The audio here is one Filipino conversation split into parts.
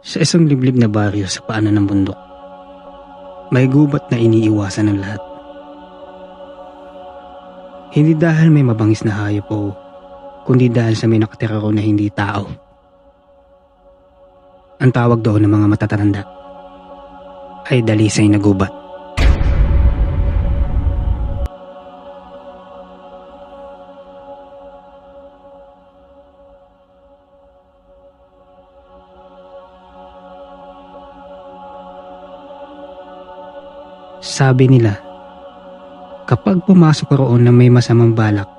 Sa isang liblib na baryo sa paanan ng bundok, may gubat na iniiwasan ng lahat. Hindi dahil may mabangis na hayop o kundi dahil sa may nakatira ro na hindi tao. Ang tawag doon ng mga matatanda ay dalisay na gubat. Sabi nila, kapag pumasok ka roon na may masamang balak,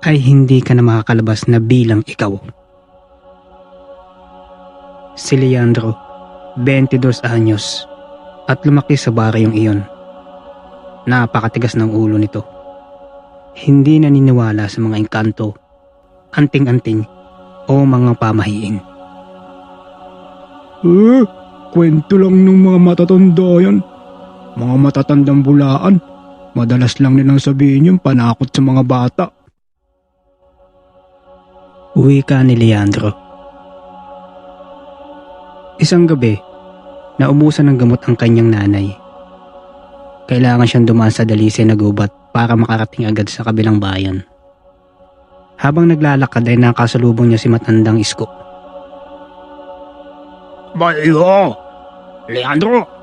ay hindi ka na makakalabas na bilang ikaw. Si Leandro, 22 anyos, at lumaki sa baryong iyon. Napakatigas ng ulo nito. Hindi naniniwala sa mga engkanto, anting-anting, o mga pamahiin. Kwento lang ng mga matatanda yan. Mga matatandang bulaan. Madalas lang nilang sabihin yung panakot sa mga bata. Wika ni Leandro. Isang gabi, naubusan ng gamot ang kanyang nanay. Kailangan siyang dumaan sa dalisay na gubat para makarating agad sa kabilang bayan. Habang naglalakad ay nakasalubong niya si matandang isko. Bayo! Leandro!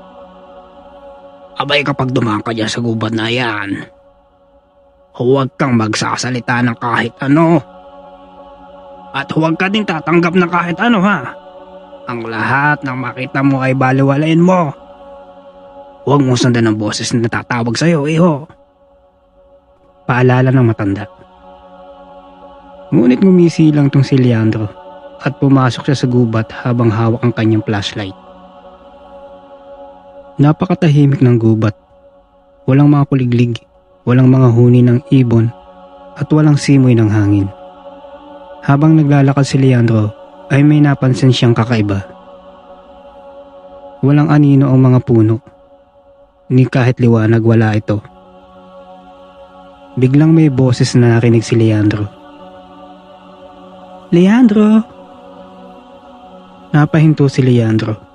Abay kapag dumaan ka dyan sa gubat na yan, huwag kang magsasalita ng kahit ano. At huwag ka din tatanggap ng kahit ano ha. Ang lahat ng makita mo ay baliwalain mo. Huwag mo sundan ang boses na natatawag sa'yo, iho. Paalala ng matanda. Ngunit ngumisi lang tong si Leandro at pumasok siya sa gubat habang hawak ang kanyang flashlight. Napakatahimik ng gubat. Walang mga kuliglig, walang mga huni ng ibon, at walang simoy ng hangin. Habang naglalakad si Leandro, ay may napansin siyang kakaiba. Walang anino ang mga puno, ni kahit liwanag wala ito. Biglang may boses na narinig si Leandro. Leandro! Napahinto si Leandro.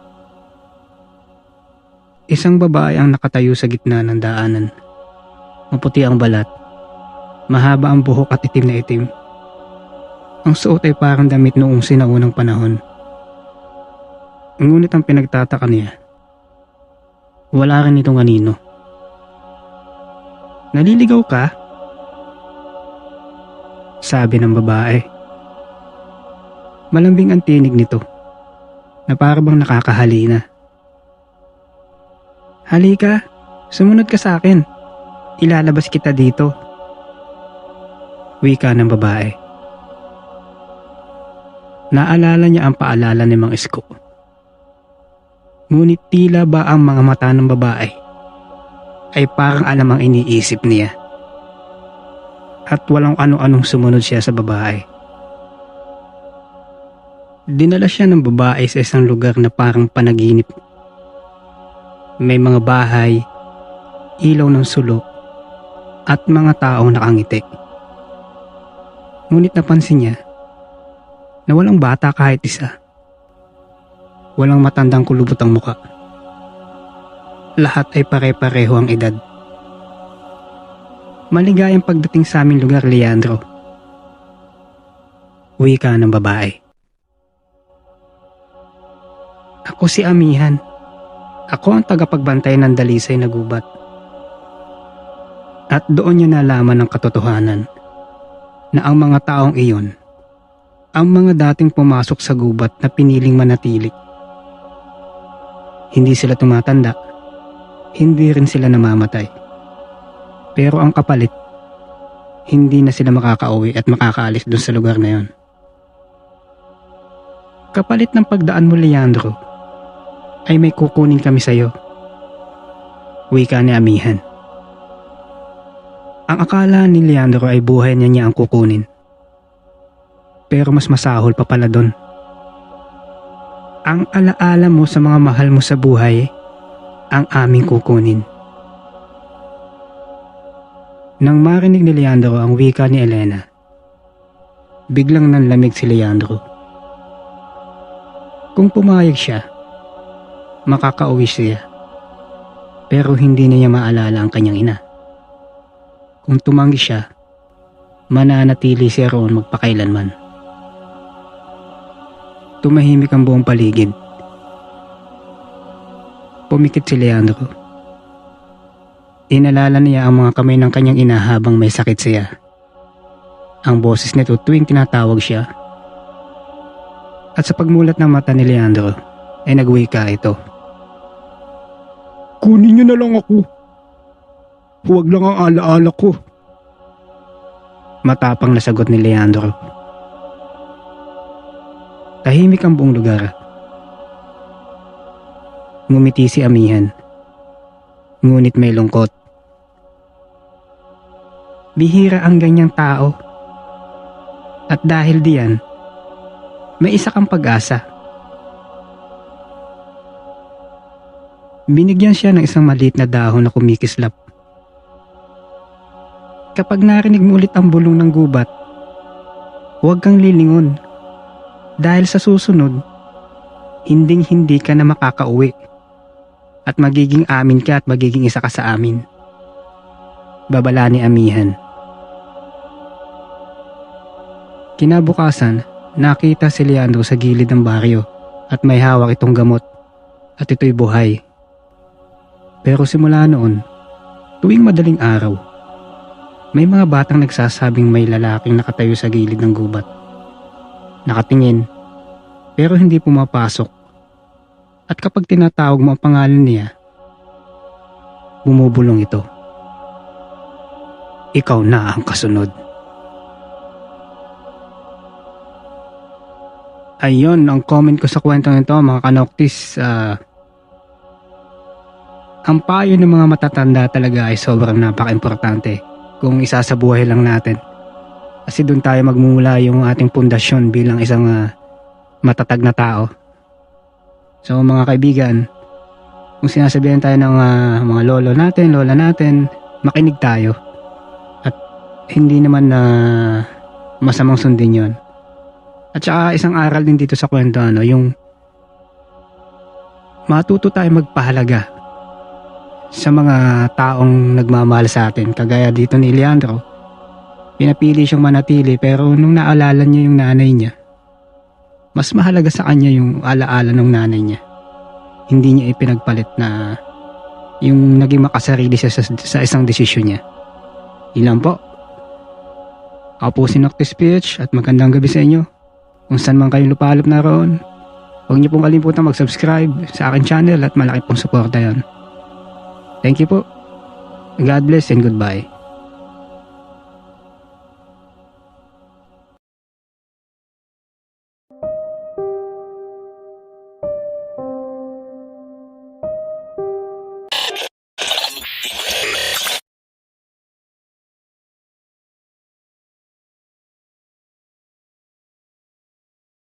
Isang babae ang nakatayo sa gitna ng daanan. Maputi ang balat. Mahaba ang buhok at itim na itim. Ang suot ay parang damit noong sinaunang panahon. Ngunit ang pinagtataka niya, wala rin itong anino. Naliligaw ka? Sabi ng babae. Malambing ang tinig nito, na parang nakakahalina. Halika, sumunod ka sa akin. Ilalabas kita dito. Wika ng babae. Naalala niya ang paalala ni Mang Isko. Ngunit tila ba ang mga mata ng babae ay parang alam ang iniisip niya. At walang ano-anong sumunod siya sa babae. Dinala siya ng babae sa isang lugar na parang panaginip. May mga bahay, ilaw ng sulok, at mga taong nakangiti. Ngunit napansin niya na walang bata kahit isa. Walang matandang kulubot ang muka. Lahat ay pare-pareho ang edad. Maligayang pagdating sa aming lugar, Leandro. Wika ng babae. Ako si Amihan. Ako ang tagapagbantay ng dalisay na gubat. At doon niya nalaman ng katotohanan na ang mga taong iyon, ang mga dating pumasok sa gubat na piniling manatili. Hindi sila tumatanda, hindi rin sila namamatay. Pero ang kapalit, hindi na sila makakauwi at makakaalis doon sa lugar na yon. Kapalit ng pagdaan mo, Leandro, ay may kukunin kami sa'yo. Wika ni Amihan. Ang akala ni Leandro ay buhay niya ang kukunin. Pero mas masahol pa pala doon. Ang alaala mo sa mga mahal mo sa buhay, ang aming kukunin. Nang marinig ni Leandro ang wika ni Elena, biglang nanlamig si Leandro. Kung pumayag siya, makakauwi siya. Pero hindi na niya maalala ang kanyang ina. Kung tumanggi siya, mananatili siya roon magpakailanman. Tumahimik ang buong paligid. Pumikit si Leandro. Inalala niya ang mga kamay ng kanyang ina habang may sakit siya. Ang boses nito tuwing tinatawag siya. At sa pagmulat ng mata ni Leandro, ay nagwika ito. Kunin niyo na lang ako. Huwag lang ang alaala ko. Matapang na sagot ni Leandro. Tahimik ang buong lugar. Ngumiti si Amihan. Ngunit may lungkot. Bihira ang ganyang tao. At dahil diyan, may isa kang pag-asa. Binigyan siya ng isang maliit na dahon na kumikislap. Kapag narinig mo ulit ang bulong ng gubat, huwag kang lilingon. Dahil sa susunod, hinding-hindi ka na makakauwi. At magiging amin ka at magiging isa ka sa amin. Babala ni Amihan. Kinabukasan, nakita si Leandro sa gilid ng baryo at may hawak itong gamot at ito'y buhay. Pero simula noon, tuwing madaling araw, may mga batang nagsasabing may lalaking nakatayo sa gilid ng gubat. Nakatingin, pero hindi pumapasok. At kapag tinatawag mo ang pangalan niya, bumubulong ito. Ikaw na ang kasunod. Ayun, ang comment ko sa kwentong ito mga kanoktis. Ang payo ng mga matatanda talaga ay sobrang napaka-importante kung isasabuhay lang natin. Kasi doon tayo magmumula yung ating pundasyon bilang isang matatag na tao. So mga kaibigan, kung sinasabihan tayo ng mga lolo natin, lola natin, makinig tayo. At hindi naman na masamang sundin yon. At saka isang aral din dito sa kwento, yung matuto tayo magpahalaga sa mga taong nagmamahal sa atin. Kagaya dito ni Leandro, pinapili siyang manatili pero nung naalala niya yung nanay niya, mas mahalaga sa kanya yung alaala ng nanay niya. Hindi niya ipinagpalit na yung naging makasarili siya sa isang desisyon niya. Ilan po. Ako po si Noctis PH at magandang gabi sa inyo. Kung saan man kayong lupalop na roon, huwag niyo pong kalimutan mag-subscribe sa akin channel at malaki pong suporta yan. Thank you po. God bless and goodbye.